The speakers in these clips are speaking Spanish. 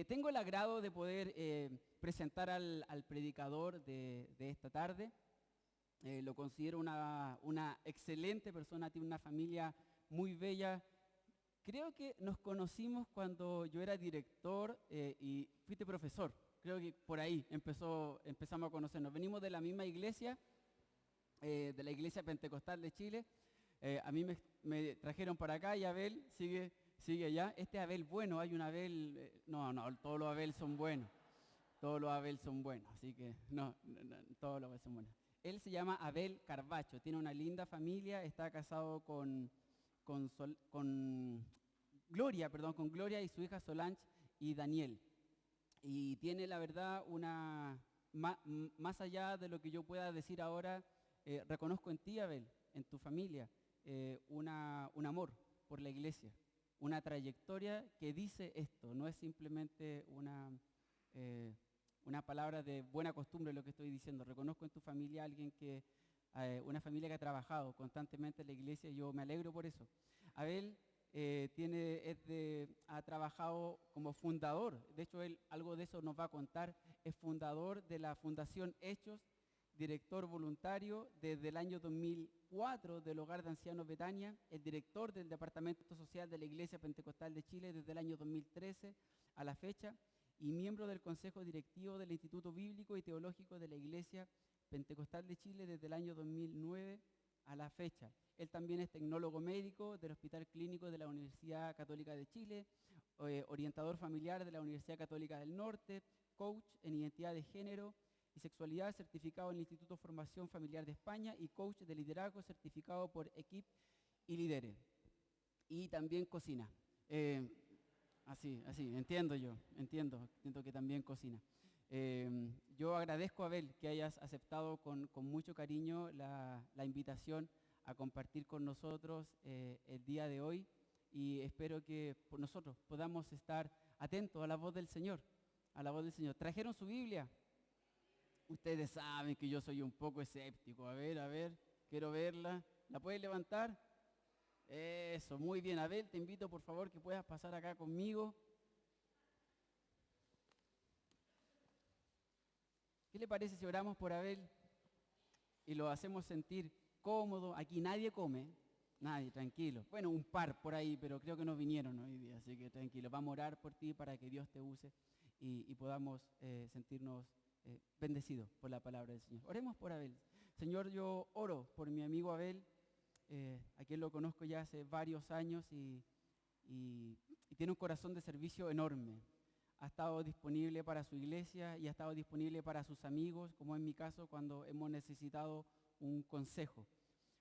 Tengo el agrado de poder presentar al predicador de esta tarde. Lo considero una excelente persona, tiene una familia muy bella. Creo que nos conocimos cuando yo era director y fuiste profesor. Creo que por ahí empezamos a conocernos. Venimos de la misma iglesia, de la Iglesia Pentecostal de Chile. A mí me trajeron para acá y Abel sigue allá. Este Abel bueno, hay un Abel, no, todos los Abel son buenos. Todos los Abel son buenos, así que no, todos los Abel son buenos. Él se llama Abel Carbacho, tiene una linda familia, está casado con Gloria y su hija Solange y Daniel. Y tiene la verdad más allá de lo que yo pueda decir ahora, reconozco en ti, Abel, en tu familia, un amor por la iglesia, una trayectoria que dice esto, no es simplemente una palabra de buena costumbre lo que estoy diciendo. Reconozco en tu familia una familia que ha trabajado constantemente en la iglesia y yo me alegro por eso. Abel ha trabajado como fundador, de hecho él algo de eso nos va a contar, es fundador de la Fundación Hechos, director voluntario desde el año 2004 del Hogar de Ancianos Betania, es director del Departamento Social de la Iglesia Pentecostal de Chile desde el año 2013 a la fecha y miembro del Consejo Directivo del Instituto Bíblico y Teológico de la Iglesia Pentecostal de Chile desde el año 2009 a la fecha. Él también es tecnólogo médico del Hospital Clínico de la Universidad Católica de Chile, orientador familiar de la Universidad Católica del Norte, coach en identidad de género y sexualidad certificado en el Instituto Formación Familiar de España y coach de liderazgo certificado por Equip y Lidere. Y también cocina. Así, entiendo que también cocina. Yo agradezco a Abel que hayas aceptado con mucho cariño la invitación a compartir con nosotros el día de hoy y espero que nosotros podamos estar atentos a la voz del Señor, ¿Trajeron su Biblia? Ustedes saben que yo soy un poco escéptico. A ver, quiero verla. ¿La puedes levantar? Eso, muy bien. Abel, te invito por favor que puedas pasar acá conmigo. ¿Qué le parece si oramos por Abel y lo hacemos sentir cómodo? Aquí nadie come, nadie, tranquilo. Bueno, un par por ahí, pero creo que no vinieron hoy día, así que tranquilo. Vamos a orar por ti para que Dios te use y podamos sentirnos bendecidos por la palabra del Señor. Oremos por Abel. Señor, yo oro por mi amigo Abel, a quien lo conozco ya hace varios años y tiene un corazón de servicio enorme. Ha estado disponible para su iglesia y ha estado disponible para sus amigos, como en mi caso, cuando hemos necesitado un consejo,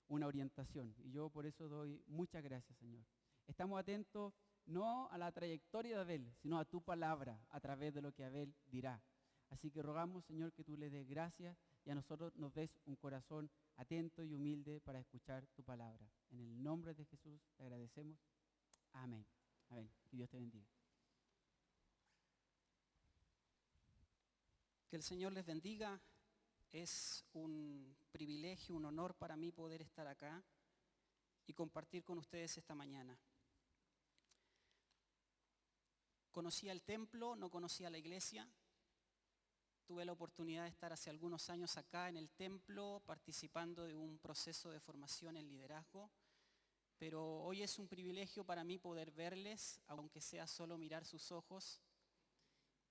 una orientación. Y yo por eso doy muchas gracias, Señor. Estamos atentos no a la trayectoria de Abel, sino a tu palabra a través de lo que Abel dirá. Así que rogamos, Señor, que tú le des gracias y a nosotros nos des un corazón atento y humilde para escuchar tu palabra. En el nombre de Jesús te agradecemos. Amén. Amén. Que Dios te bendiga. Que el Señor les bendiga. Es un privilegio, un honor para mí poder estar acá y compartir con ustedes esta mañana. Conocía el templo, no conocía la iglesia. Tuve la oportunidad de estar hace algunos años acá en el templo participando de un proceso de formación en liderazgo, pero hoy es un privilegio para mí poder verles, aunque sea solo mirar sus ojos,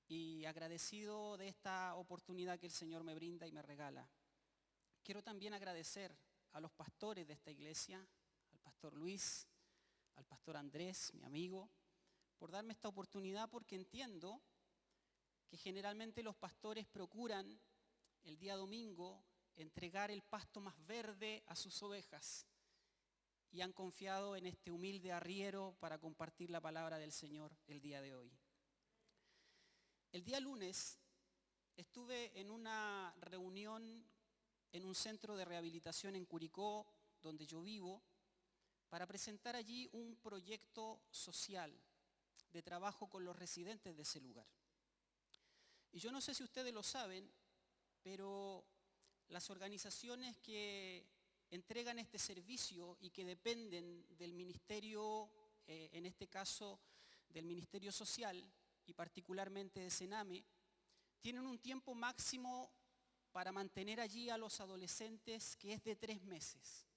y agradecido de esta oportunidad que el Señor me brinda y me regala. Quiero también agradecer a los pastores de esta iglesia, al pastor Luis, al pastor Andrés, mi amigo, por darme esta oportunidad porque entiendo que generalmente los pastores procuran el día domingo entregar el pasto más verde a sus ovejas y han confiado en este humilde arriero para compartir la palabra del Señor el día de hoy. El día lunes estuve en una reunión en un centro de rehabilitación en Curicó, donde yo vivo, para presentar allí un proyecto social de trabajo con los residentes de ese lugar. Y yo no sé si ustedes lo saben, pero las organizaciones que entregan este servicio y que dependen del ministerio, en este caso del Ministerio Social, y particularmente de Sename, tienen un tiempo máximo para mantener allí a los adolescentes que es de 3 meses.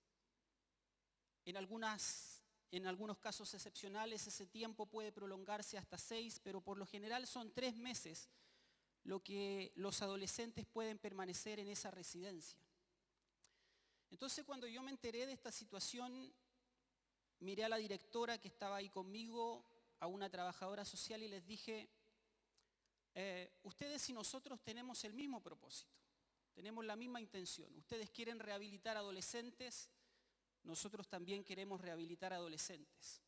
En algunos casos excepcionales ese tiempo puede prolongarse hasta 6, pero por lo general son 3 meses lo que los adolescentes pueden permanecer en esa residencia. Entonces, cuando yo me enteré de esta situación, miré a la directora que estaba ahí conmigo, a una trabajadora social, y les dije, ustedes y nosotros tenemos el mismo propósito, tenemos la misma intención. Ustedes quieren rehabilitar adolescentes, nosotros también queremos rehabilitar adolescentes.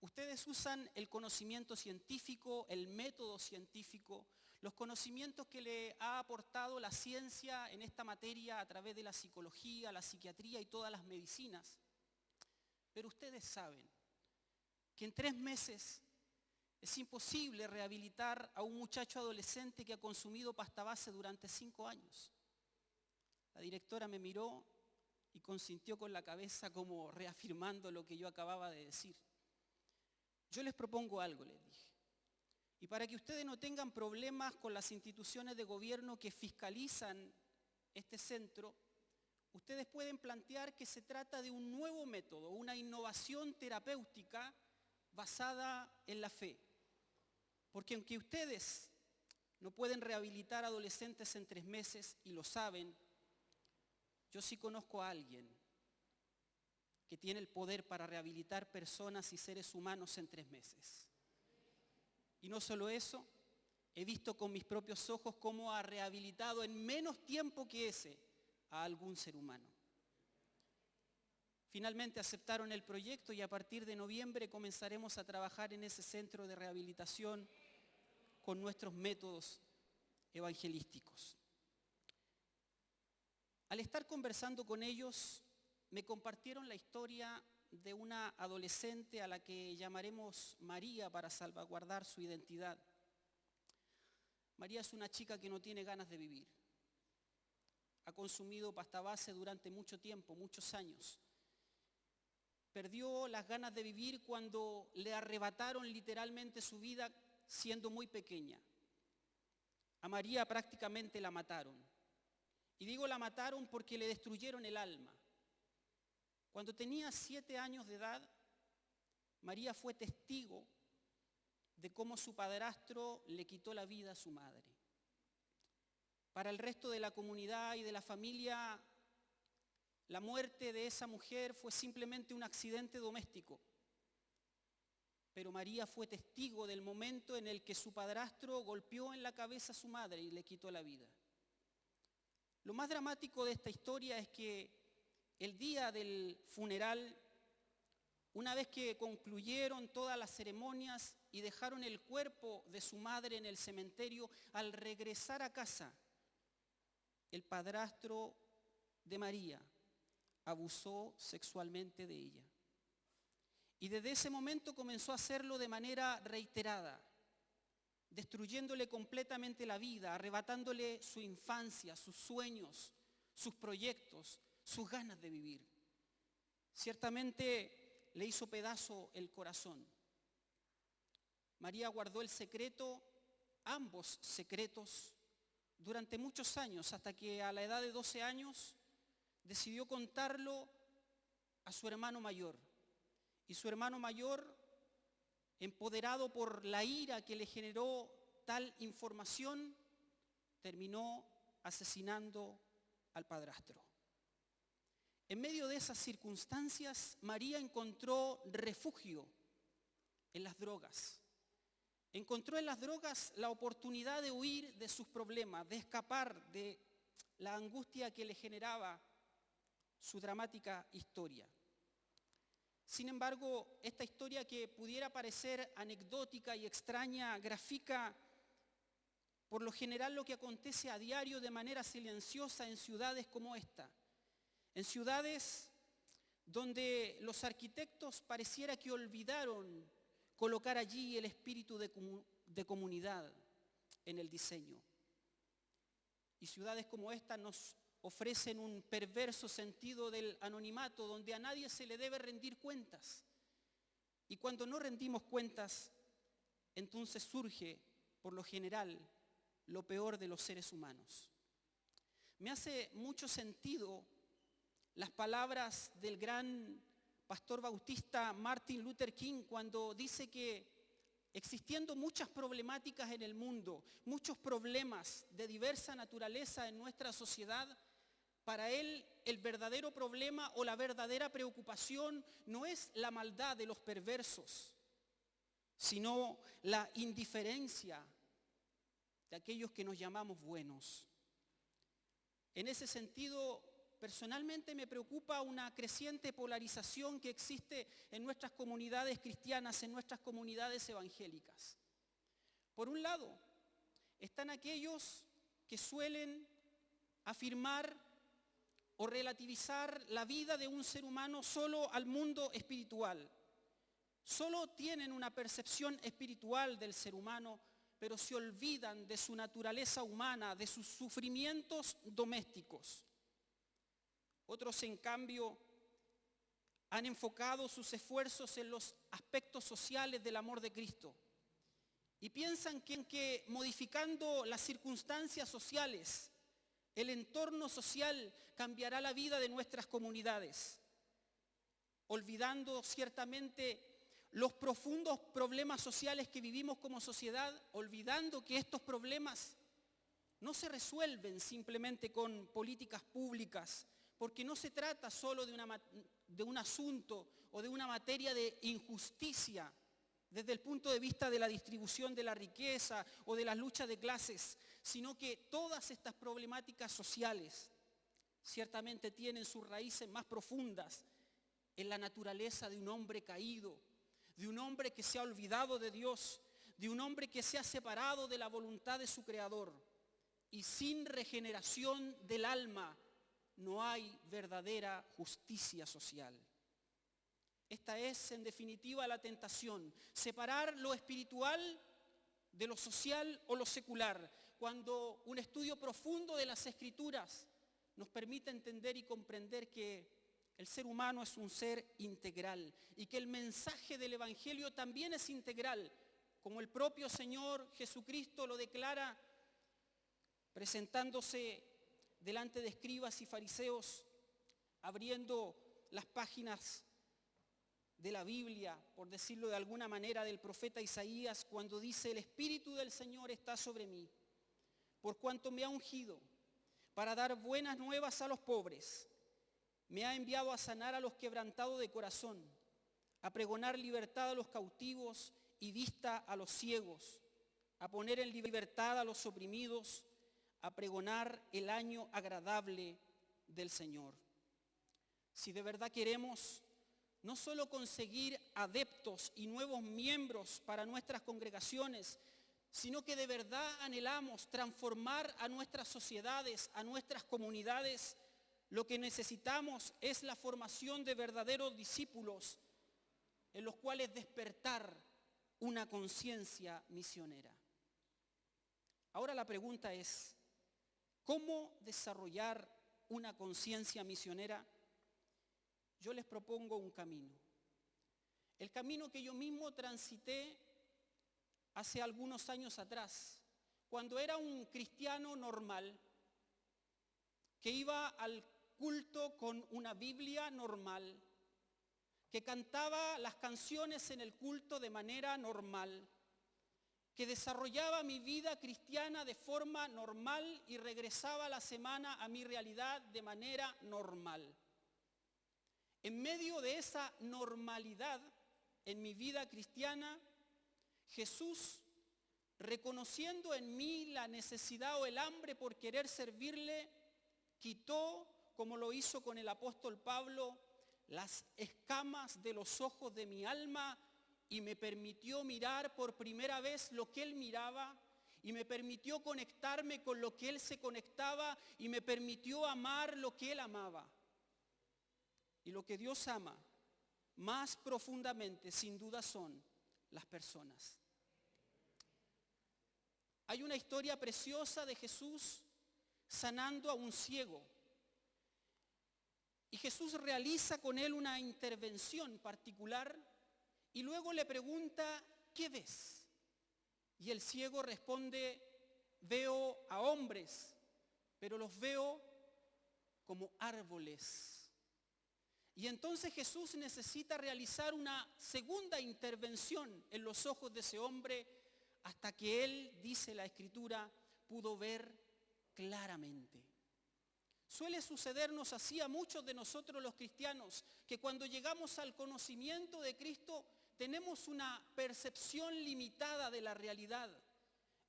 Ustedes usan el conocimiento científico, el método científico, los conocimientos que le ha aportado la ciencia en esta materia a través de la psicología, la psiquiatría y todas las medicinas. Pero ustedes saben que en 3 meses es imposible rehabilitar a un muchacho adolescente que ha consumido pasta base durante 5 años. La directora me miró y consintió con la cabeza como reafirmando lo que yo acababa de decir. Yo les propongo algo, les dije. Y para que ustedes no tengan problemas con las instituciones de gobierno que fiscalizan este centro, ustedes pueden plantear que se trata de un nuevo método, una innovación terapéutica basada en la fe. Porque aunque ustedes no pueden rehabilitar adolescentes en 3 meses, y lo saben, yo sí conozco a alguien que tiene el poder para rehabilitar personas y seres humanos en 3 meses. Y no solo eso, he visto con mis propios ojos cómo ha rehabilitado en menos tiempo que ese a algún ser humano. Finalmente aceptaron el proyecto y a partir de noviembre comenzaremos a trabajar en ese centro de rehabilitación con nuestros métodos evangelísticos. Al estar conversando con ellos, me compartieron la historia de una adolescente a la que llamaremos María para salvaguardar su identidad. María es una chica que no tiene ganas de vivir. Ha consumido pasta base durante mucho tiempo, muchos años. Perdió las ganas de vivir cuando le arrebataron literalmente su vida siendo muy pequeña. A María prácticamente la mataron. Y digo la mataron porque le destruyeron el alma. Cuando tenía 7 años de edad, María fue testigo de cómo su padrastro le quitó la vida a su madre. Para el resto de la comunidad y de la familia, la muerte de esa mujer fue simplemente un accidente doméstico. Pero María fue testigo del momento en el que su padrastro golpeó en la cabeza a su madre y le quitó la vida. Lo más dramático de esta historia es que el día del funeral, una vez que concluyeron todas las ceremonias y dejaron el cuerpo de su madre en el cementerio, al regresar a casa, el padrastro de María abusó sexualmente de ella. Y desde ese momento comenzó a hacerlo de manera reiterada, destruyéndole completamente la vida, arrebatándole su infancia, sus sueños, sus proyectos, sus ganas de vivir. Ciertamente le hizo pedazo el corazón. María guardó el secreto, ambos secretos, durante muchos años, hasta que a la edad de 12 años decidió contarlo a su hermano mayor. Y su hermano mayor, empoderado por la ira que le generó tal información, terminó asesinando al padrastro. En medio de esas circunstancias, María encontró refugio en las drogas. Encontró en las drogas la oportunidad de huir de sus problemas, de escapar de la angustia que le generaba su dramática historia. Sin embargo, esta historia que pudiera parecer anecdótica y extraña, grafica por lo general lo que acontece a diario de manera silenciosa en ciudades como esta. En ciudades donde los arquitectos pareciera que olvidaron colocar allí el espíritu de comunidad en el diseño. Y ciudades como esta nos ofrecen un perverso sentido del anonimato, donde a nadie se le debe rendir cuentas. Y cuando no rendimos cuentas, entonces surge, por lo general, lo peor de los seres humanos. Me hace mucho sentido las palabras del gran pastor bautista Martin Luther King cuando dice que existiendo muchas problemáticas en el mundo, muchos problemas de diversa naturaleza en nuestra sociedad, para él el verdadero problema o la verdadera preocupación no es la maldad de los perversos, sino la indiferencia de aquellos que nos llamamos buenos. En ese sentido, personalmente me preocupa una creciente polarización que existe en nuestras comunidades cristianas, en nuestras comunidades evangélicas. Por un lado, están aquellos que suelen afirmar o relativizar la vida de un ser humano solo al mundo espiritual. Solo tienen una percepción espiritual del ser humano, pero se olvidan de su naturaleza humana, de sus sufrimientos domésticos. Otros, en cambio, han enfocado sus esfuerzos en los aspectos sociales del amor de Cristo y piensan que modificando las circunstancias sociales, el entorno social cambiará la vida de nuestras comunidades, olvidando ciertamente los profundos problemas sociales que vivimos como sociedad, olvidando que estos problemas no se resuelven simplemente con políticas públicas, porque no se trata solo de un asunto o de una materia de injusticia desde el punto de vista de la distribución de la riqueza o de las luchas de clases, sino que todas estas problemáticas sociales ciertamente tienen sus raíces más profundas en la naturaleza de un hombre caído, de un hombre que se ha olvidado de Dios, de un hombre que se ha separado de la voluntad de su Creador. Y sin regeneración del alma no hay verdadera justicia social. Esta es, en definitiva, la tentación, separar lo espiritual de lo social o lo secular, cuando un estudio profundo de las Escrituras nos permite entender y comprender que el ser humano es un ser integral y que el mensaje del Evangelio también es integral, como el propio Señor Jesucristo lo declara presentándose delante de escribas y fariseos, abriendo las páginas de la Biblia, por decirlo de alguna manera, del profeta Isaías, cuando dice: el Espíritu del Señor está sobre mí, por cuanto me ha ungido para dar buenas nuevas a los pobres. Me ha enviado a sanar a los quebrantados de corazón, a pregonar libertad a los cautivos y vista a los ciegos, a poner en libertad a los oprimidos, a pregonar el año agradable del Señor. Si de verdad queremos no solo conseguir adeptos y nuevos miembros para nuestras congregaciones, sino que de verdad anhelamos transformar a nuestras sociedades, a nuestras comunidades, lo que necesitamos es la formación de verdaderos discípulos en los cuales despertar una conciencia misionera. Ahora la pregunta es, ¿cómo desarrollar una conciencia misionera? Yo les propongo un camino. El camino que yo mismo transité hace algunos años atrás, cuando era un cristiano normal, que iba al culto con una Biblia normal, que cantaba las canciones en el culto de manera normal, que desarrollaba mi vida cristiana de forma normal y regresaba a la semana a mi realidad de manera normal. En medio de esa normalidad en mi vida cristiana, Jesús, reconociendo en mí la necesidad o el hambre por querer servirle, quitó, como lo hizo con el apóstol Pablo, las escamas de los ojos de mi alma y me permitió mirar por primera vez lo que él miraba y me permitió conectarme con lo que él se conectaba y me permitió amar lo que él amaba. Y lo que Dios ama más profundamente, sin duda, son las personas. Hay una historia preciosa de Jesús sanando a un ciego. Y Jesús realiza con él una intervención particular y luego le pregunta, ¿qué ves? Y el ciego responde, veo a hombres, pero los veo como árboles. Y entonces Jesús necesita realizar una segunda intervención en los ojos de ese hombre hasta que él, dice la Escritura, pudo ver claramente. Suele sucedernos así a muchos de nosotros los cristianos, que cuando llegamos al conocimiento de Cristo tenemos una percepción limitada de la realidad,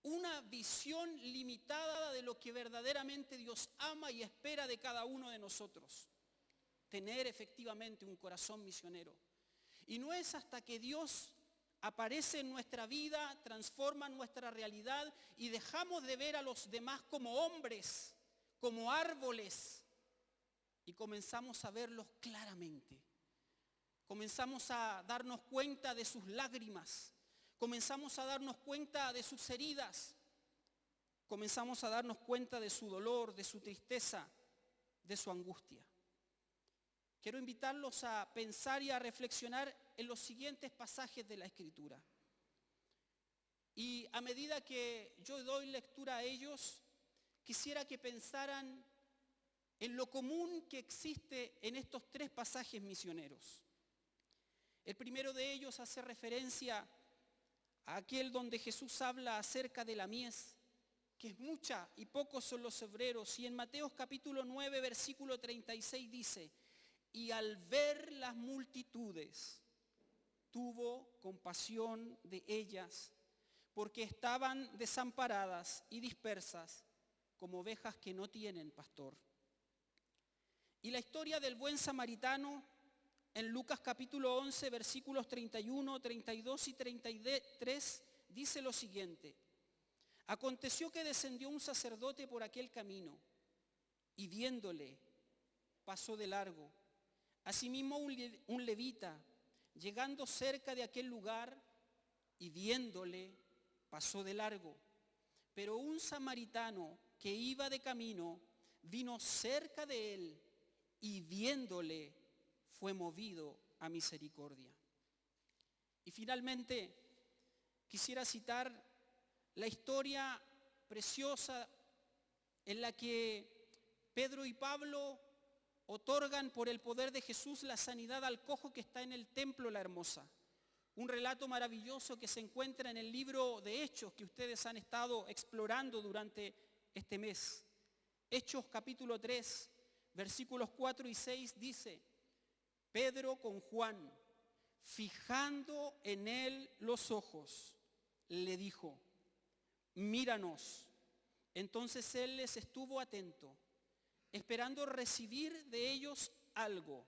una visión limitada de lo que verdaderamente Dios ama y espera de cada uno de nosotros. Tener efectivamente un corazón misionero. Y no es hasta que Dios aparece en nuestra vida, transforma nuestra realidad y dejamos de ver a los demás como hombres, como árboles, y comenzamos a verlos claramente. Comenzamos a darnos cuenta de sus lágrimas, comenzamos a darnos cuenta de sus heridas, comenzamos a darnos cuenta de su dolor, de su tristeza, de su angustia. Quiero invitarlos a pensar y a reflexionar en los siguientes pasajes de la Escritura. Y a medida que yo doy lectura a ellos, quisiera que pensaran en lo común que existe en estos tres pasajes misioneros. El primero de ellos hace referencia a aquel donde Jesús habla acerca de la mies, que es mucha y pocos son los obreros. Y en Mateo capítulo 9, versículo 36 dice, y al ver las multitudes, tuvo compasión de ellas, porque estaban desamparadas y dispersas como ovejas que no tienen pastor. Y la historia del buen samaritano, en Lucas capítulo 11, versículos 31, 32 y 33, dice lo siguiente. Aconteció que descendió un sacerdote por aquel camino, y viéndole, pasó de largo. Asimismo un levita, llegando cerca de aquel lugar, y viéndole, pasó de largo. Pero un samaritano que iba de camino, vino cerca de él, y viéndole, fue movido a misericordia. Y finalmente, quisiera citar la historia preciosa en la que Pedro y Pablo otorgan por el poder de Jesús la sanidad al cojo que está en el templo La Hermosa. Un relato maravilloso que se encuentra en el libro de Hechos que ustedes han estado explorando durante este mes. Hechos capítulo 3, versículos 4 y 6 dice, Pedro con Juan, fijando en él los ojos, le dijo, míranos. Entonces él les estuvo atento, esperando recibir de ellos algo.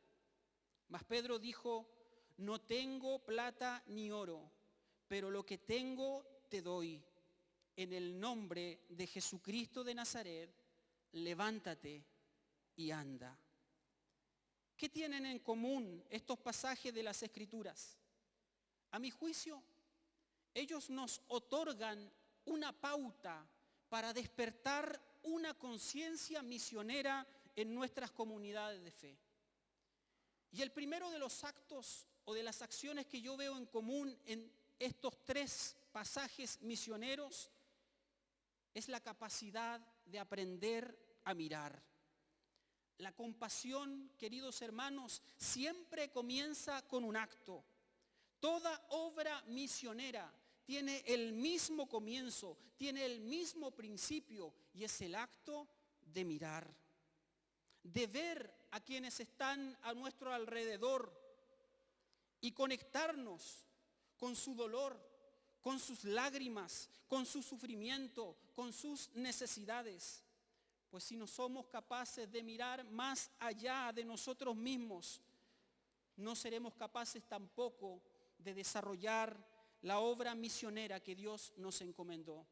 Mas Pedro dijo, no tengo plata ni oro, pero lo que tengo te doy. En el nombre de Jesucristo de Nazaret, levántate y anda. ¿Qué tienen en común estos pasajes de las Escrituras? A mi juicio, ellos nos otorgan una pauta para despertar una conciencia misionera en nuestras comunidades de fe. Y el primero de los actos o de las acciones que yo veo en común en estos tres pasajes misioneros es la capacidad de aprender a mirar. La compasión, queridos hermanos, siempre comienza con un acto. Toda obra misionera tiene el mismo comienzo, tiene el mismo principio y es el acto de mirar, de ver a quienes están a nuestro alrededor y conectarnos con su dolor, con sus lágrimas, con su sufrimiento, con sus necesidades. Pues si no somos capaces de mirar más allá de nosotros mismos, no seremos capaces tampoco de desarrollar la obra misionera que Dios nos encomendó.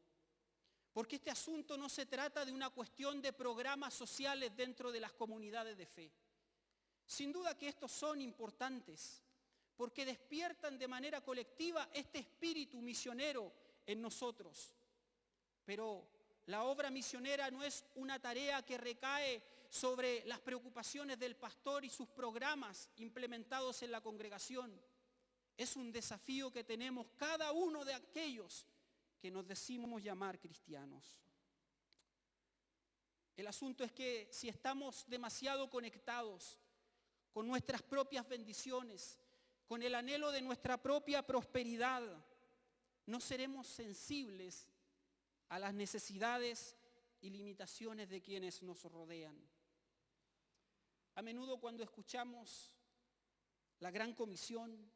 Porque este asunto no se trata de una cuestión de programas sociales dentro de las comunidades de fe. Sin duda que estos son importantes, porque despiertan de manera colectiva este espíritu misionero en nosotros. Pero la obra misionera no es una tarea que recae sobre las preocupaciones del pastor y sus programas implementados en la congregación. Es un desafío que tenemos cada uno de aquellos que nos decimos llamar cristianos. El asunto es que si estamos demasiado conectados con nuestras propias bendiciones, con el anhelo de nuestra propia prosperidad, no seremos sensibles a las necesidades y limitaciones de quienes nos rodean. A menudo cuando escuchamos la gran comisión,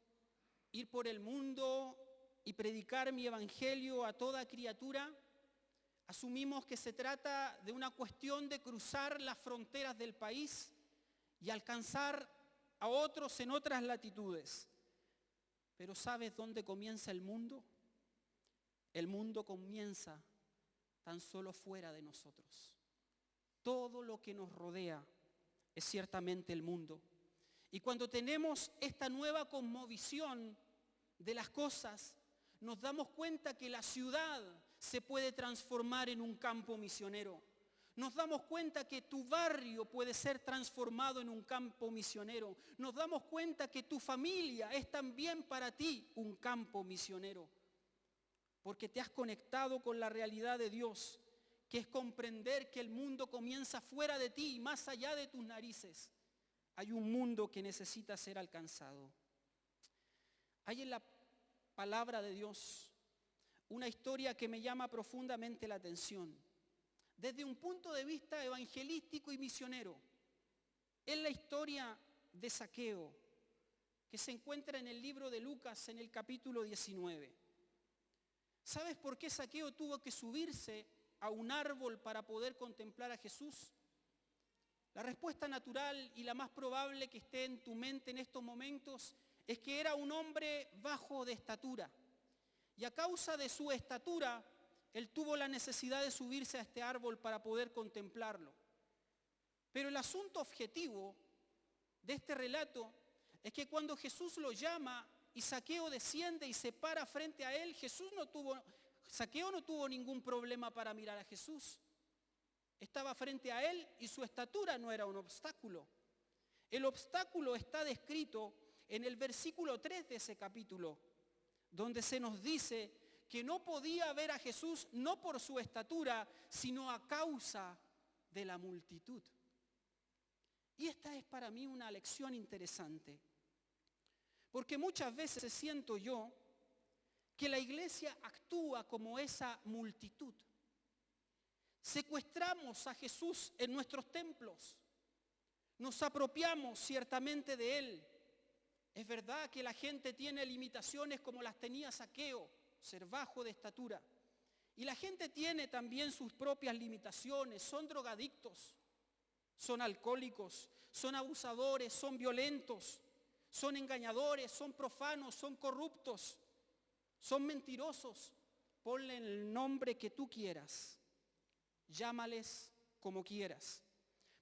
ir por el mundo y predicar mi evangelio a toda criatura, asumimos que se trata de una cuestión de cruzar las fronteras del país y alcanzar a otros en otras latitudes. Pero ¿sabes dónde comienza el mundo? El mundo comienza tan solo fuera de nosotros. Todo lo que nos rodea es ciertamente el mundo. Y cuando tenemos esta nueva cosmovisión de las cosas, nos damos cuenta que la ciudad se puede transformar en un campo misionero. Nos damos cuenta que tu barrio puede ser transformado en un campo misionero. Nos damos cuenta que tu familia es también para ti un campo misionero. Porque te has conectado con la realidad de Dios, que es comprender que el mundo comienza fuera de ti y más allá de tus narices. Hay un mundo que necesita ser alcanzado. Hay en la palabra de Dios una historia que me llama profundamente la atención, desde un punto de vista evangelístico y misionero. Es la historia de Zaqueo, que se encuentra en el libro de Lucas en el capítulo 19. ¿Sabes por qué Zaqueo tuvo que subirse a un árbol para poder contemplar a Jesús? La respuesta natural y la más probable que esté en tu mente en estos momentos es que era un hombre bajo de estatura. Y a causa de su estatura, él tuvo la necesidad de subirse a este árbol para poder contemplarlo. Pero el asunto objetivo de este relato es que cuando Jesús lo llama y Zaqueo desciende y se para frente a él, Zaqueo no tuvo ningún problema para mirar a Jesús. Estaba frente a él y su estatura no era un obstáculo. El obstáculo está descrito en el versículo 3 de ese capítulo, donde se nos dice que no podía ver a Jesús no por su estatura, sino a causa de la multitud. Y esta es para mí una lección interesante, porque muchas veces siento yo que la iglesia actúa como esa multitud. Secuestramos a Jesús en nuestros templos, nos apropiamos ciertamente de Él. Es verdad que la gente tiene limitaciones como las tenía Zaqueo, ser bajo de estatura. Y la gente tiene también sus propias limitaciones, son drogadictos, son alcohólicos, son abusadores, son violentos, son engañadores, son profanos, son corruptos, son mentirosos. Ponle el nombre que tú quieras, llámales como quieras.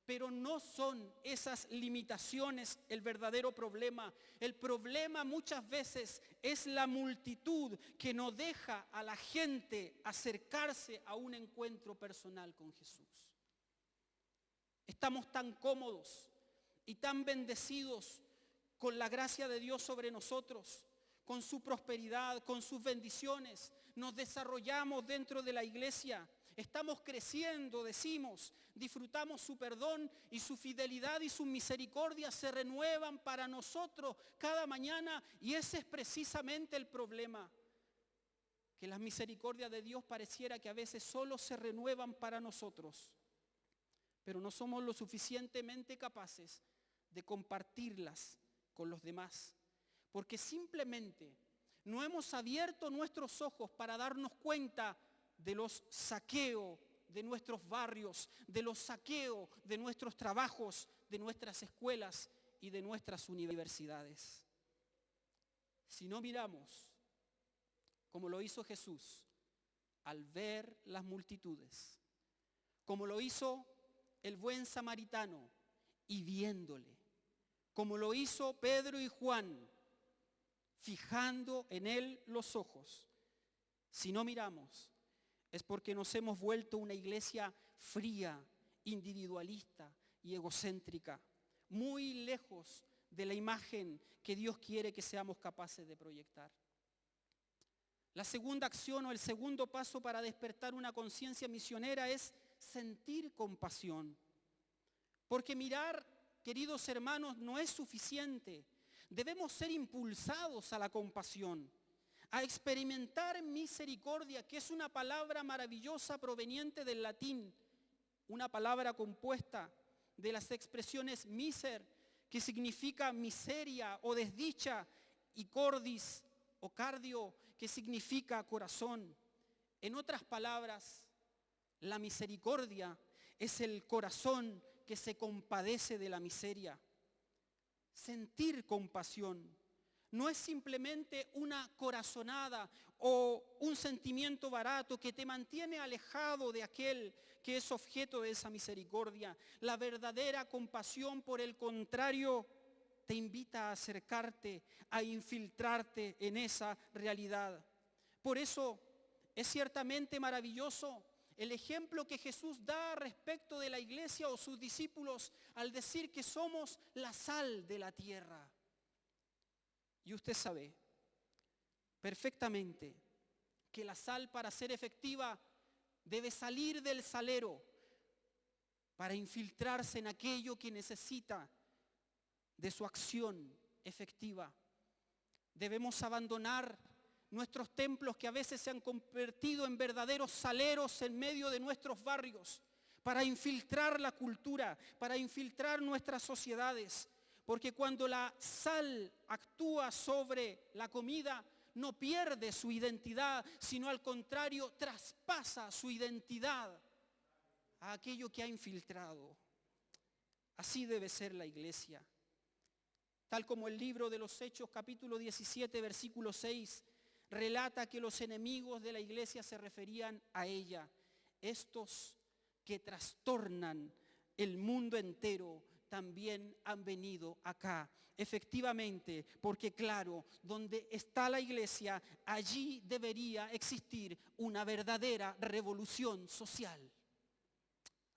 Pero no son esas limitaciones el verdadero problema. El problema muchas veces es la multitud que no deja a la gente acercarse a un encuentro personal con Jesús. Estamos tan cómodos y tan bendecidos con la gracia de Dios sobre nosotros, con su prosperidad, con sus bendiciones. Nos desarrollamos dentro de la iglesia. Estamos creciendo, decimos, disfrutamos su perdón y su fidelidad y su misericordia se renuevan para nosotros cada mañana, y ese es precisamente el problema, que las misericordias de Dios pareciera que a veces solo se renuevan para nosotros, pero no somos lo suficientemente capaces de compartirlas con los demás, porque simplemente no hemos abierto nuestros ojos para darnos cuenta de los saqueos de nuestros barrios, de los saqueos de nuestros trabajos, de nuestras escuelas y de nuestras universidades. Si no miramos, como lo hizo Jesús, al ver las multitudes, como lo hizo el buen samaritano y viéndole, como lo hizo Pedro y Juan, fijando en él los ojos, si no miramos, es porque nos hemos vuelto una iglesia fría, individualista y egocéntrica, muy lejos de la imagen que Dios quiere que seamos capaces de proyectar. La segunda acción o el segundo paso para despertar una conciencia misionera es sentir compasión. Porque mirar, queridos hermanos, no es suficiente. Debemos ser impulsados a la compasión, a experimentar misericordia, que es una palabra maravillosa proveniente del latín, una palabra compuesta de las expresiones miser, que significa miseria o desdicha, y cordis o cardio, que significa corazón. En otras palabras, la misericordia es el corazón que se compadece de la miseria. Sentir compasión no es simplemente una corazonada o un sentimiento barato que te mantiene alejado de aquel que es objeto de esa misericordia. La verdadera compasión, por el contrario, te invita a acercarte, a infiltrarte en esa realidad. Por eso es ciertamente maravilloso el ejemplo que Jesús da respecto de la iglesia o sus discípulos al decir que somos la sal de la tierra. Y usted sabe perfectamente que la sal, para ser efectiva, debe salir del salero para infiltrarse en aquello que necesita de su acción efectiva. Debemos abandonar nuestros templos, que a veces se han convertido en verdaderos saleros en medio de nuestros barrios, para infiltrar la cultura, para infiltrar nuestras sociedades. Porque cuando la sal actúa sobre la comida, no pierde su identidad, sino al contrario, traspasa su identidad a aquello que ha infiltrado. Así debe ser la iglesia. Tal como el libro de los Hechos, capítulo 17, versículo 6, relata que los enemigos de la iglesia se referían a ella, estos que trastornan el mundo entero también han venido acá. Efectivamente, porque claro, donde está la iglesia, allí debería existir una verdadera revolución social.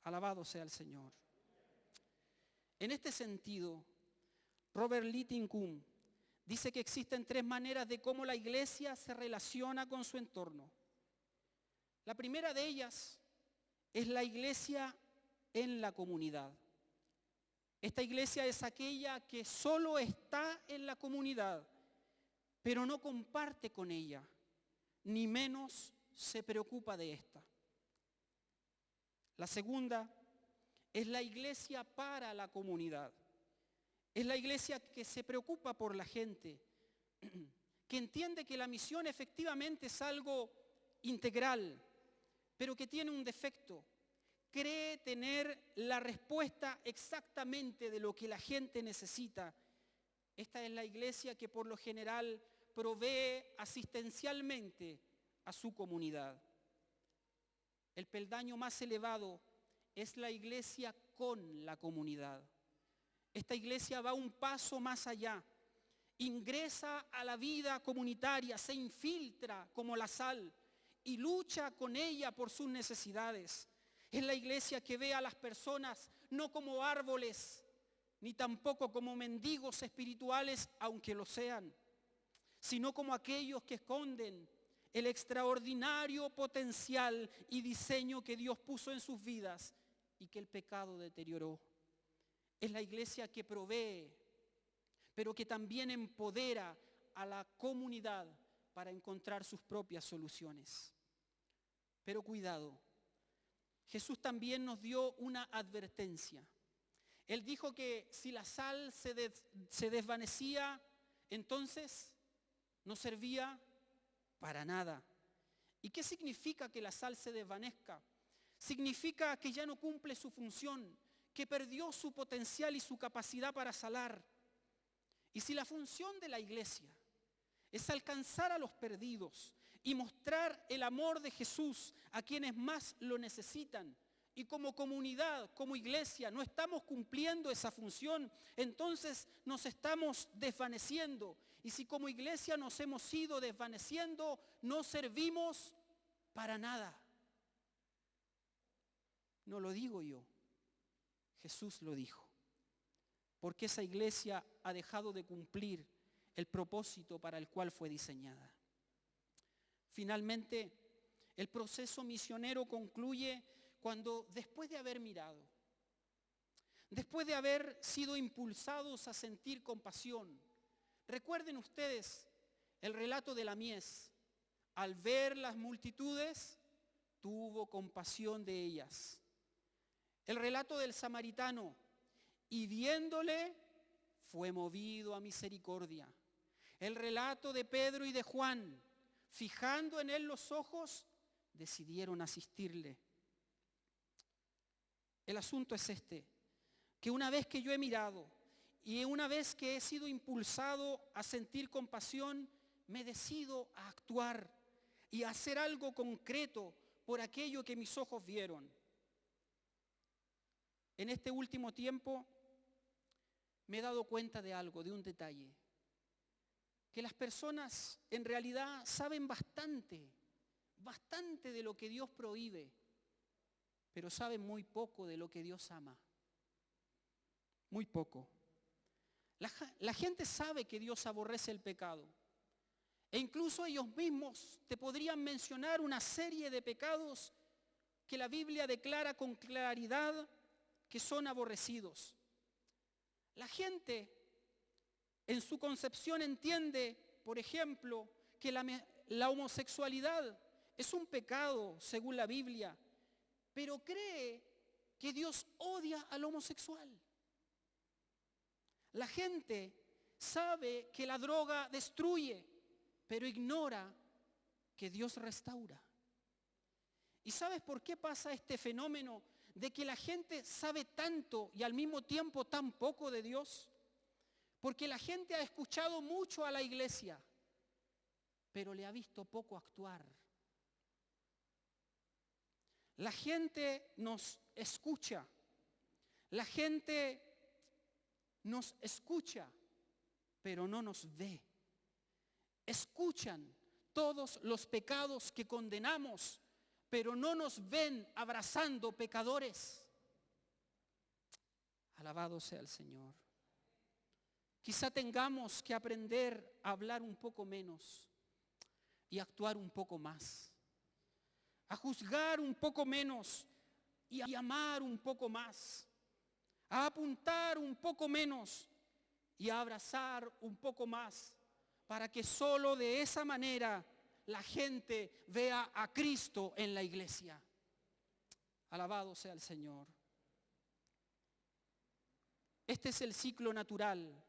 Alabado sea el Señor. En este sentido, Robert Liddingcomb dice que existen 3 maneras de cómo la iglesia se relaciona con su entorno. La primera de ellas es la iglesia en la comunidad. Esta iglesia es aquella que solo está en la comunidad, pero no comparte con ella, ni menos se preocupa de esta. La segunda es la iglesia para la comunidad. Es la iglesia que se preocupa por la gente, que entiende que la misión efectivamente es algo integral, pero que tiene un defecto. Cree tener la respuesta exactamente de lo que la gente necesita. Esta es la iglesia que por lo general provee asistencialmente a su comunidad. El peldaño más elevado es la iglesia con la comunidad. Esta iglesia va un paso más allá. Ingresa a la vida comunitaria, se infiltra como la sal y lucha con ella por sus necesidades. Es la iglesia que ve a las personas no como árboles, ni tampoco como mendigos espirituales, aunque lo sean, sino como aquellos que esconden el extraordinario potencial y diseño que Dios puso en sus vidas y que el pecado deterioró. Es la iglesia que provee, pero que también empodera a la comunidad para encontrar sus propias soluciones. Pero cuidado, Jesús también nos dio una advertencia. Él dijo que si la sal se desvanecía, entonces no servía para nada. ¿Y qué significa que la sal se desvanezca? Significa que ya no cumple su función, que perdió su potencial y su capacidad para salar. Y si la función de la iglesia es alcanzar a los perdidos y mostrar el amor de Jesús a quienes más lo necesitan, y como comunidad, como iglesia, no estamos cumpliendo esa función, entonces nos estamos desvaneciendo. Y si como iglesia nos hemos ido desvaneciendo, no servimos para nada. No lo digo yo, Jesús lo dijo. Porque esa iglesia ha dejado de cumplir el propósito para el cual fue diseñada. Finalmente, el proceso misionero concluye cuando, después de haber mirado, después de haber sido impulsados a sentir compasión, recuerden ustedes el relato de la mies. Al ver las multitudes, tuvo compasión de ellas. El relato del samaritano, y viéndole, fue movido a misericordia. El relato de Pedro y de Juan, fijando en él los ojos, decidieron asistirle. El asunto es este, que una vez que yo he mirado y una vez que he sido impulsado a sentir compasión, me decido a actuar y a hacer algo concreto por aquello que mis ojos vieron. En este último tiempo me he dado cuenta de algo, de un detalle, que las personas en realidad saben bastante de lo que Dios prohíbe, pero saben muy poco de lo que Dios ama. Muy poco. La gente sabe que Dios aborrece el pecado. E incluso ellos mismos te podrían mencionar una serie de pecados que la Biblia declara con claridad que son aborrecidos. La gente en su concepción entiende, por ejemplo, que la homosexualidad es un pecado según la Biblia, pero cree que Dios odia al homosexual. La gente sabe que la droga destruye, pero ignora que Dios restaura. ¿Y sabes por qué pasa este fenómeno de que la gente sabe tanto y al mismo tiempo tan poco de Dios? Porque la gente ha escuchado mucho a la iglesia, pero le ha visto poco actuar. La gente nos escucha, la gente nos escucha, pero no nos ve. Escuchan todos los pecados que condenamos, pero no nos ven abrazando pecadores. Alabado sea el Señor. Quizá tengamos que aprender a hablar un poco menos y actuar un poco más, a juzgar un poco menos y a amar un poco más, a apuntar un poco menos y a abrazar un poco más, para que solo de esa manera la gente vea a Cristo en la iglesia. Alabado sea el Señor. Este es el ciclo natural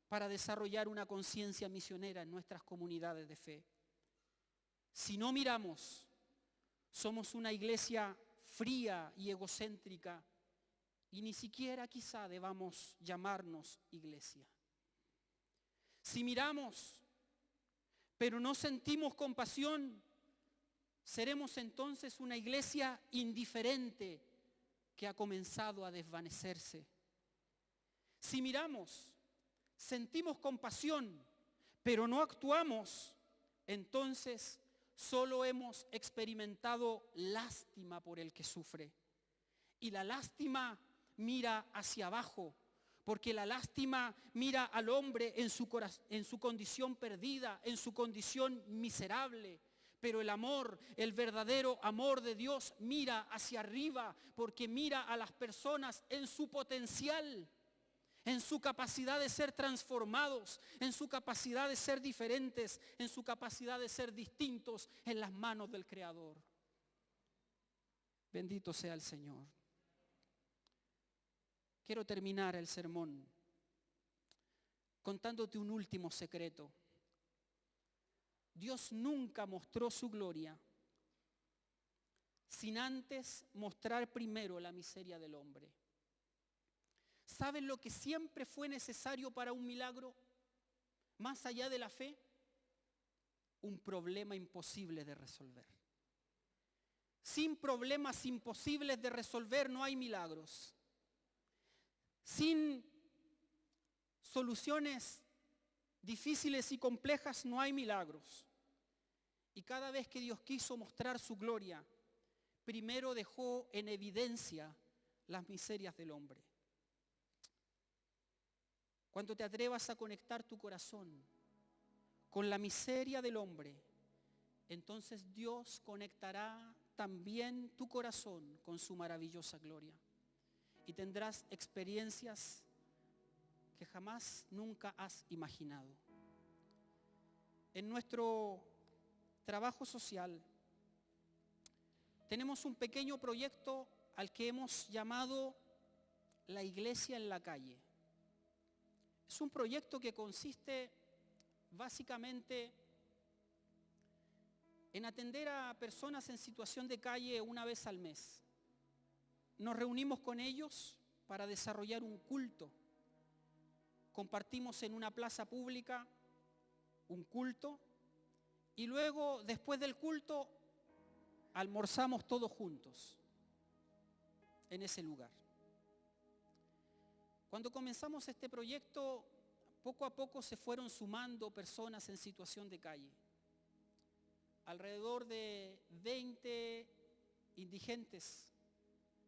para desarrollar una conciencia misionera en nuestras comunidades de fe. Si no miramos, somos una iglesia fría y egocéntrica y ni siquiera quizá debamos llamarnos iglesia. Si miramos, pero no sentimos compasión, seremos entonces una iglesia indiferente que ha comenzado a desvanecerse. Si miramos, sentimos compasión, pero no actuamos, entonces solo hemos experimentado lástima por el que sufre. Y la lástima mira hacia abajo, porque la lástima mira al hombre en su condición perdida, en su condición miserable. Pero el amor, el verdadero amor de Dios mira hacia arriba, porque mira a las personas en su potencial, en su capacidad de ser transformados, en su capacidad de ser diferentes, en su capacidad de ser distintos en las manos del Creador. Bendito sea el Señor. Quiero terminar el sermón contándote un último secreto. Dios nunca mostró su gloria sin antes mostrar primero la miseria del hombre. ¿Saben lo que siempre fue necesario para un milagro? Más allá de la fe, un problema imposible de resolver. Sin problemas imposibles de resolver no hay milagros. Sin soluciones difíciles y complejas no hay milagros. Y cada vez que Dios quiso mostrar su gloria, primero dejó en evidencia las miserias del hombre. Cuando te atrevas a conectar tu corazón con la miseria del hombre, entonces Dios conectará también tu corazón con su maravillosa gloria. Y tendrás experiencias que jamás nunca has imaginado. En nuestro trabajo social tenemos un pequeño proyecto al que hemos llamado La Iglesia en la Calle. Es un proyecto que consiste básicamente en atender a personas en situación de calle una vez al mes. Nos reunimos con ellos para desarrollar un culto. Compartimos en una plaza pública un culto y luego, después del culto, almorzamos todos juntos en ese lugar. Cuando comenzamos este proyecto, poco a poco se fueron sumando personas en situación de calle. Alrededor de 20 indigentes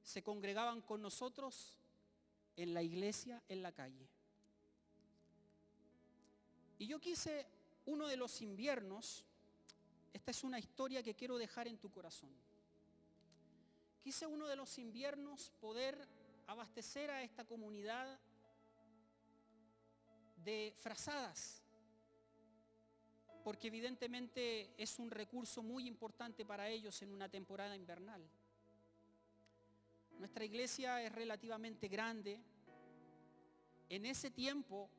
se congregaban con nosotros en la iglesia en la calle. Y yo quise, uno de los inviernos, esta es una historia que quiero dejar en tu corazón. Quise uno de los inviernos poder abastecer a esta comunidad de frazadas, porque evidentemente es un recurso muy importante para ellos en una temporada invernal. Nuestra iglesia es relativamente grande. En ese tiempo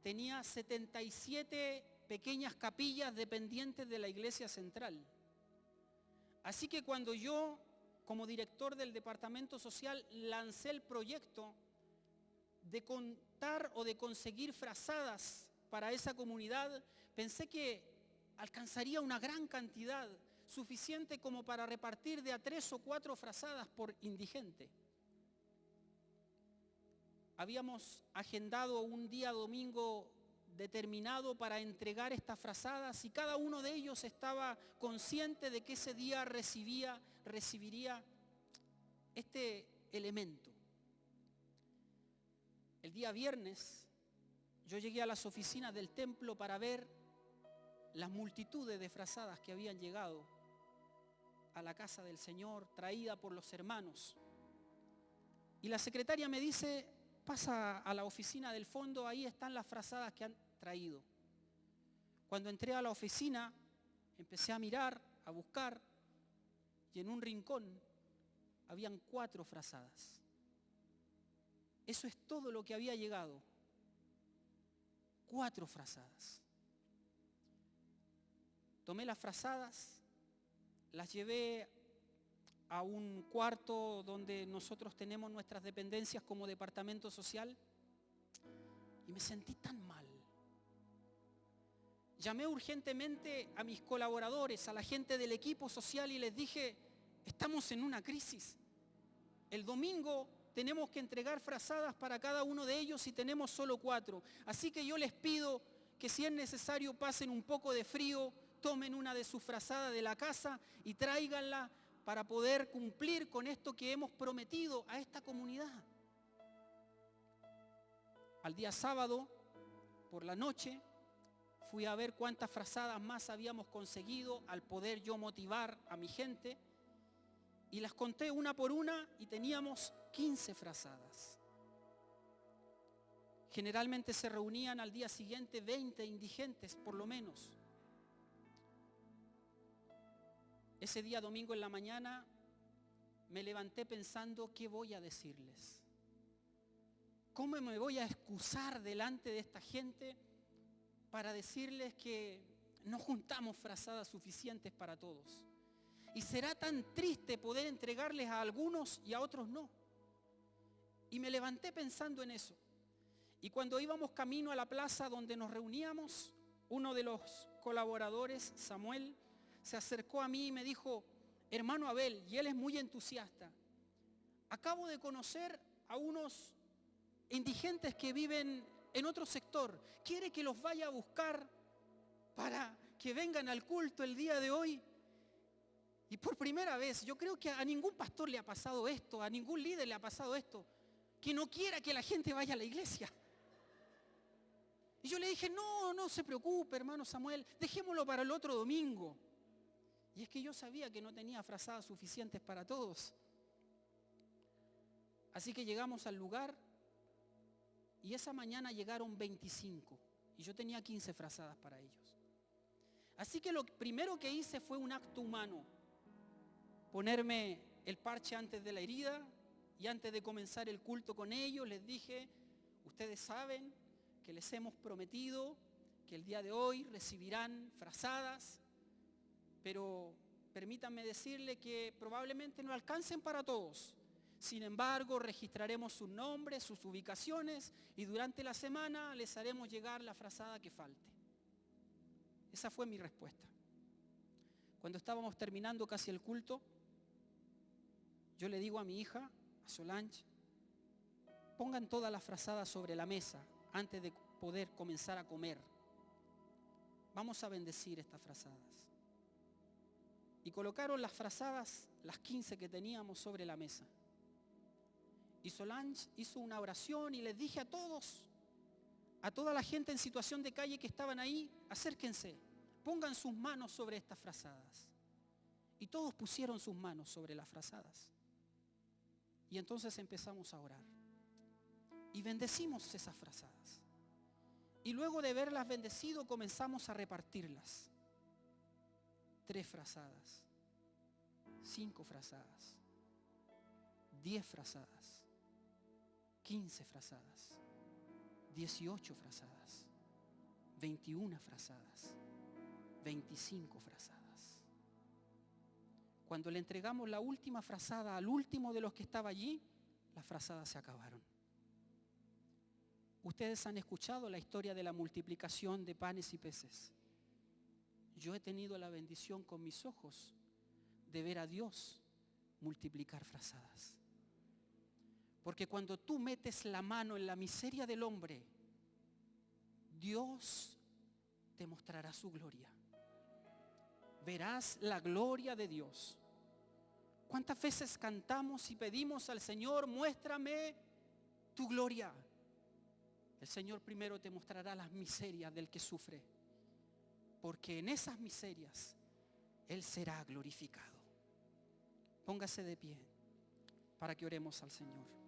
tenía 77 pequeñas capillas dependientes de la iglesia central. Así que cuando yo, como director del departamento social, lancé el proyecto de contar o de conseguir frazadas para esa comunidad, pensé que alcanzaría una gran cantidad, suficiente como para repartir de a 3 o 4 frazadas por indigente. Habíamos agendado un día domingo determinado para entregar estas frazadas y cada uno de ellos estaba consciente de que ese día recibiría este elemento. El día viernes yo llegué a las oficinas del templo para ver las multitudes de frazadas que habían llegado a la casa del Señor, traída por los hermanos. Y la secretaria me dice: pasa a la oficina del fondo, ahí están las frazadas que han traído. Cuando entré a la oficina, empecé a mirar, a buscar, y en un rincón habían 4 frazadas. Eso es todo lo que había llegado. 4 frazadas. Tomé las frazadas, las llevé a un cuarto donde nosotros tenemos nuestras dependencias como departamento social y me sentí tan mal. Llamé urgentemente a mis colaboradores, a la gente del equipo social y les dije: estamos en una crisis. El domingo tenemos que entregar frazadas para cada uno de ellos y tenemos solo 4. Así que yo les pido que si es necesario pasen un poco de frío, tomen una de sus frazadas de la casa y tráiganla para poder cumplir con esto que hemos prometido a esta comunidad. Al día sábado, por la noche, fui a ver cuántas frazadas más habíamos conseguido al poder yo motivar a mi gente y las conté una por una y teníamos 15 frazadas. Generalmente se reunían al día siguiente 20 indigentes, por lo menos. Ese día domingo en la mañana me levanté pensando: ¿qué voy a decirles? ¿Cómo me voy a excusar delante de esta gente para decirles que no juntamos frazadas suficientes para todos? Y será tan triste poder entregarles a algunos y a otros no. Y me levanté pensando en eso. Y cuando íbamos camino a la plaza donde nos reuníamos, uno de los colaboradores, Samuel, se acercó a mí y me dijo: hermano Abel, y él es muy entusiasta, acabo de conocer a unos indigentes que viven en otro sector. ¿Quiere que los vaya a buscar para que vengan al culto el día de hoy? Y por primera vez, yo creo que a ningún pastor le ha pasado esto, a ningún líder le ha pasado esto, que no quiera que la gente vaya a la iglesia. Y yo le dije: no se preocupe, hermano Samuel, dejémoslo para el otro domingo. Y es que yo sabía que no tenía frazadas suficientes para todos. Así que llegamos al lugar y esa mañana llegaron 25 y yo tenía 15 frazadas para ellos. Así que lo primero que hice fue un acto humano, ponerme el parche antes de la herida y antes de comenzar el culto con ellos les dije, ustedes saben que les hemos prometido que el día de hoy recibirán frazadas, pero permítanme decirle que probablemente no alcancen para todos. Sin embargo, registraremos sus nombres, sus ubicaciones y durante la semana les haremos llegar la frazada que falte. Esa fue mi respuesta. Cuando estábamos terminando casi el culto, yo le digo a mi hija, a Solange, pongan todas las frazadas sobre la mesa antes de poder comenzar a comer. Vamos a bendecir estas frazadas. Y colocaron las frazadas, las 15 que teníamos sobre la mesa. Y Solange hizo una oración y les dije a todos, a toda la gente en situación de calle que estaban ahí, acérquense, pongan sus manos sobre estas frazadas. Y todos pusieron sus manos sobre las frazadas. Y entonces empezamos a orar. Y bendecimos esas frazadas. Y luego de haberlas bendecido comenzamos a repartirlas. 3 frazadas, 5 frazadas, 10 frazadas, 15 frazadas, 18 frazadas, 21 frazadas, 25 frazadas. Cuando le entregamos la última frazada al último de los que estaba allí, las frazadas se acabaron. Ustedes han escuchado la historia de la multiplicación de panes y peces. Yo he tenido la bendición con mis ojos de ver a Dios multiplicar frazadas. Porque cuando tú metes la mano en la miseria del hombre, Dios te mostrará su gloria. Verás la gloria de Dios. ¿Cuántas veces cantamos y pedimos al Señor, muéstrame tu gloria? El Señor primero te mostrará las miserias del que sufre, porque en esas miserias Él será glorificado. Póngase de pie para que oremos al Señor.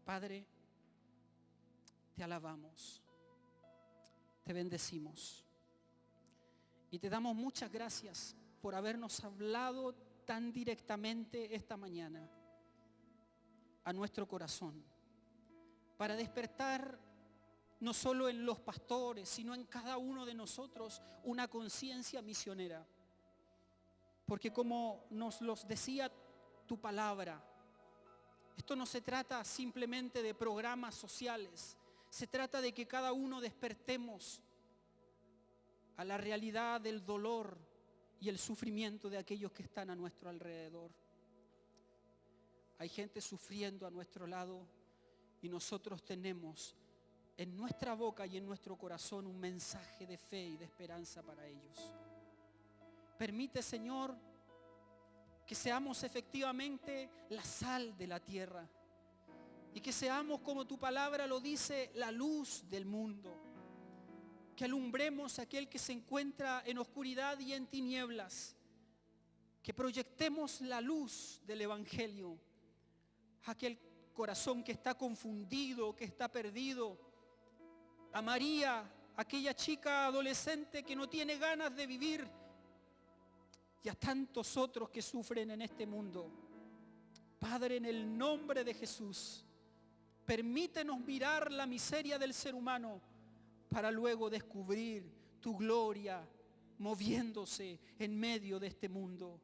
Padre, te alabamos, te bendecimos y te damos muchas gracias por habernos hablado tan directamente esta mañana a nuestro corazón, para despertar no solo en los pastores, sino en cada uno de nosotros una conciencia misionera. Porque como nos los decía tu palabra, esto no se trata simplemente de programas sociales, se trata de que cada uno despertemos a la realidad del dolor y el sufrimiento de aquellos que están a nuestro alrededor. Hay gente sufriendo a nuestro lado y nosotros tenemos en nuestra boca y en nuestro corazón un mensaje de fe y de esperanza para ellos. Permite, Señor, que seamos efectivamente la sal de la tierra y que seamos, como tu palabra lo dice, la luz del mundo. Que alumbremos a aquel que se encuentra en oscuridad y en tinieblas. Que proyectemos la luz del Evangelio a aquel corazón que está confundido, que está perdido. A María, aquella chica adolescente que no tiene ganas de vivir, y a tantos otros que sufren en este mundo. Padre, en el nombre de Jesús, permítenos mirar la miseria del ser humano para luego descubrir tu gloria moviéndose en medio de este mundo.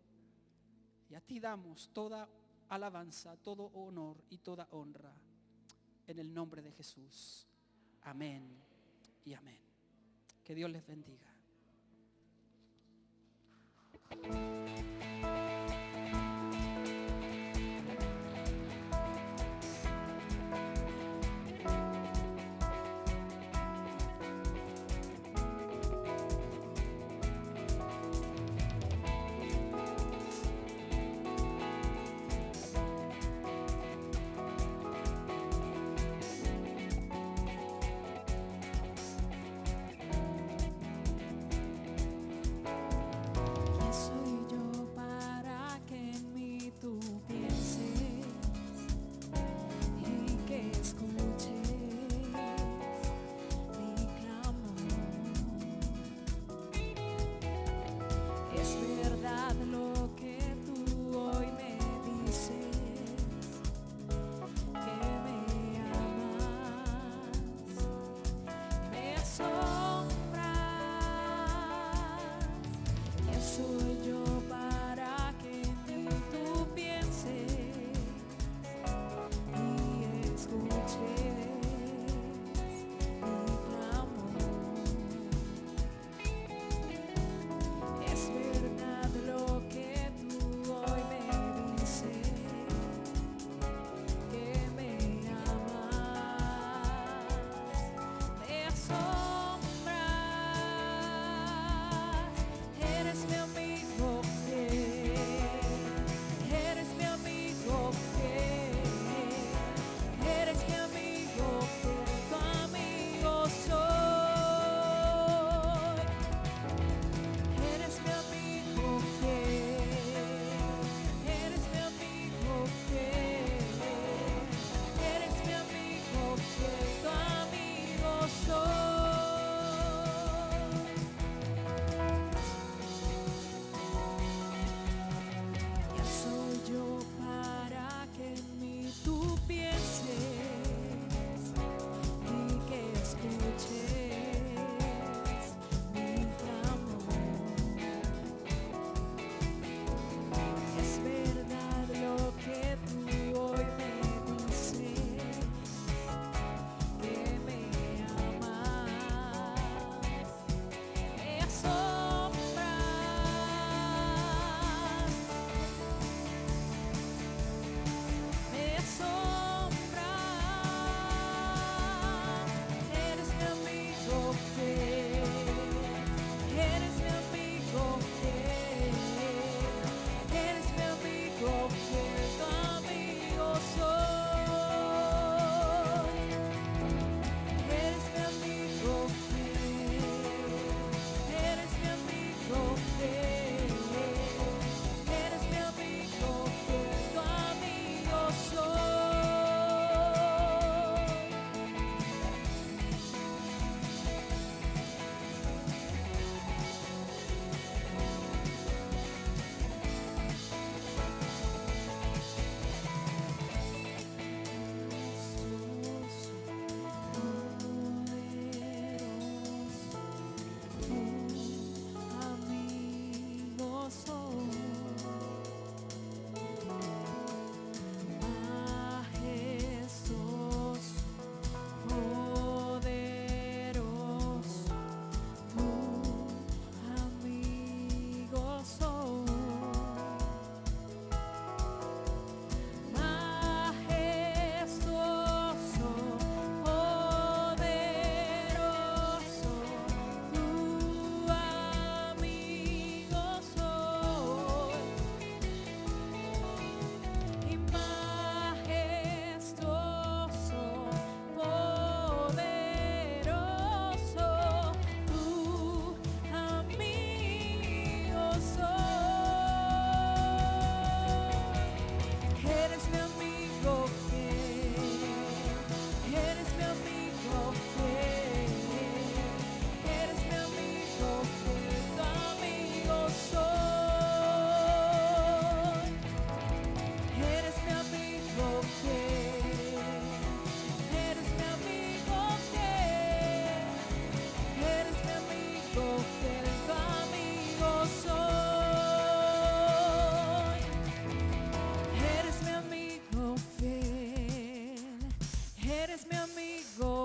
Y a ti damos toda alabanza, todo honor y toda honra en el nombre de Jesús. Amén y amén. Que Dios les bendiga.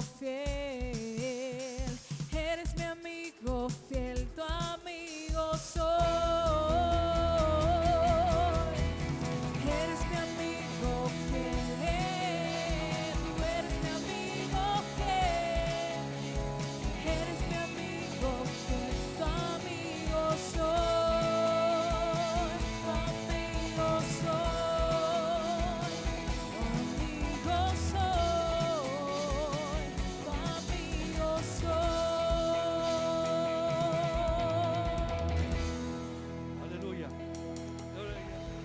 amigo fiel, eres mi amigo fiel, tu amigo soy. Eres mi amigo fiel, tú eres mi amigo fiel, eres mi amigo fiel, tu amigo soy, tu amigo soy, tu amigo soy, tu amigo soy. Aleluya.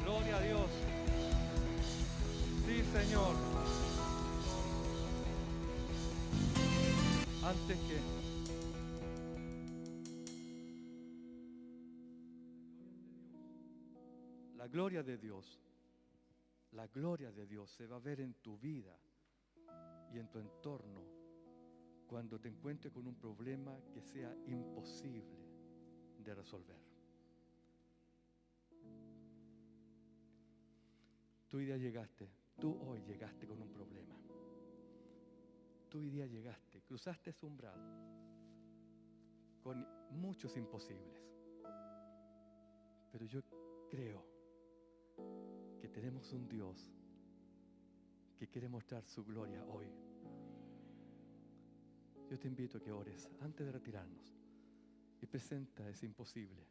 Gloria a Dios. Sí, Señor. Antes que la gloria de Dios se va a ver en tu vida y en tu entorno cuando te encuentres con un problema que sea imposible de resolver. Tú hoy día llegaste, tú hoy llegaste con un problema. Tú hoy día llegaste, cruzaste ese umbral con muchos imposibles. Pero yo creo que tenemos un Dios que quiere mostrar su gloria hoy. Yo te invito a que ores antes de retirarnos y presenta ese imposible,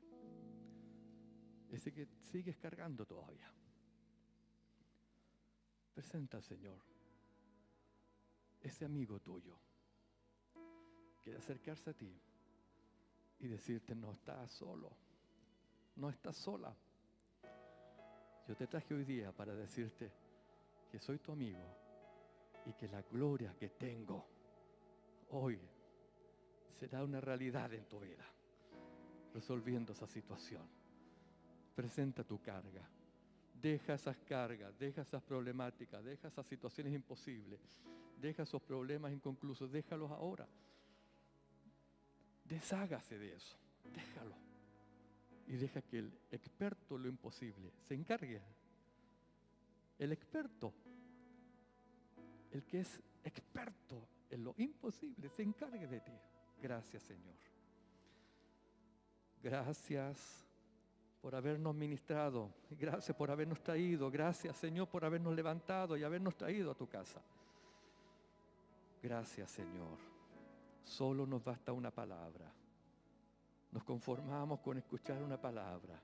ese que sigues cargando todavía. Presenta al Señor, ese amigo tuyo, quiere acercarse a ti y decirte: no estás solo, no estás sola. Yo te traje hoy día para decirte que soy tu amigo y que la gloria que tengo hoy será una realidad en tu vida, resolviendo esa situación. Presenta tu carga. Deja esas cargas, deja esas problemáticas, deja esas situaciones imposibles, deja esos problemas inconclusos, déjalos ahora. Deshágase de eso, déjalo. Y deja que el experto en lo imposible se encargue. El experto, el que es experto en lo imposible, se encargue de ti. Gracias, Señor. Gracias por habernos ministrado, gracias por habernos traído, gracias, Señor, por habernos levantado y habernos traído a tu casa. Gracias, Señor. Solo nos basta una palabra. Nos conformamos con escuchar una palabra,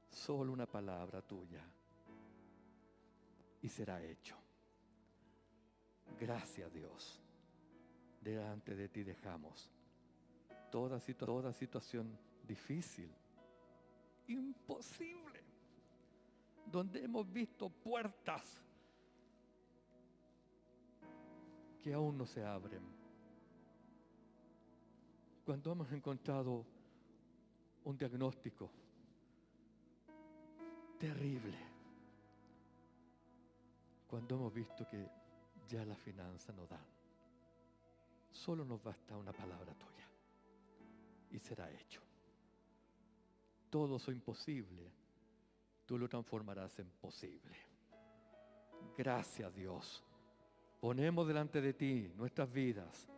solo una palabra tuya, y será hecho. Gracias, Dios. Delante de ti dejamos toda situación difícil, imposible, donde hemos visto puertas que aún no se abren. Cuando hemos encontrado un diagnóstico terrible, cuando hemos visto que ya las finanzas no dan, solo nos basta una palabra tuya y será hecho. Todo eso imposible, tú lo transformarás en posible. Gracias, Dios. Ponemos delante de ti nuestras vidas.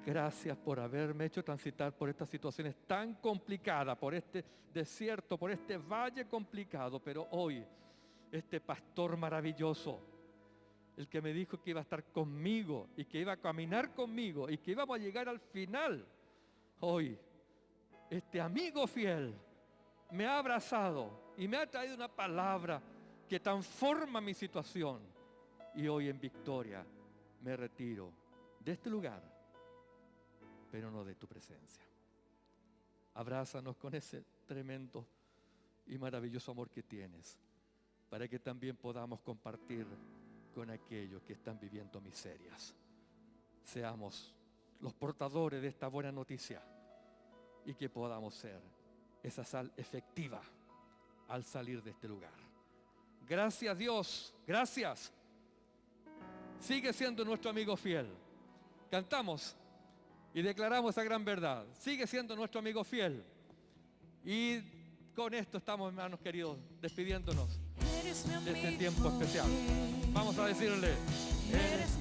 Gracias por haberme hecho transitar por estas situaciones tan complicadas, por este desierto, por este valle complicado. Pero hoy, este pastor maravilloso, el que me dijo que iba a estar conmigo y que iba a caminar conmigo y que íbamos a llegar al final, hoy, este amigo fiel me ha abrazado y me ha traído una palabra que transforma mi situación. Y hoy en victoria me retiro de este lugar, pero no de tu presencia. Abrázanos con ese tremendo y maravilloso amor que tienes, para que también podamos compartir con aquellos que están viviendo miserias. Seamos los portadores de esta buena noticia y que podamos ser esa sal efectiva al salir de este lugar. Gracias, Dios, gracias. Sigue siendo nuestro amigo fiel. Cantamos y declaramos esa gran verdad. Sigue siendo nuestro amigo fiel. Y con esto estamos, hermanos queridos, despidiéndonos de este tiempo especial. Vamos a decirle: eres